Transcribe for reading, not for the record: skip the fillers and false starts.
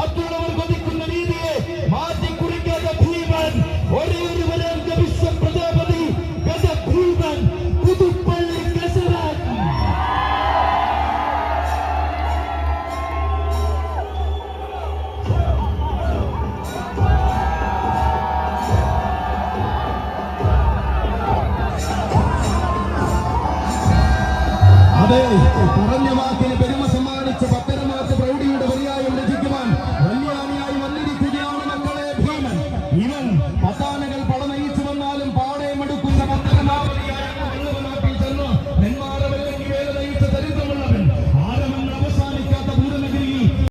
ബാക്കിയുള്ളവർ കൊതിക്കുന്ന രീതിയെ മാറ്റിക്കുറിക്കാത്ത ഭീമൻ, ഒരേ ഒരു വരം ലഭിച്ച പ്രജാപതി ഗജ ഭീമൻ പുതുപ്പള്ളി കസരൻ. അതെ, പറഞ്ഞ വാക്കിന് പെരുമ സമ്മാനിച്ച പത്തരമാറ്റ പ്രൗഢിയുടെ പര്യായം രചിക്കുവാൻ കല്യാണിയായി വന്നിരിക്കുകയാണ് മക്കളെ ഭീമൻ. ഇവൻ പത്താനകൾ പട നയിച്ചു വന്നാലും പാടെ മടുക്കുന്ന പത്തരമാറ്റ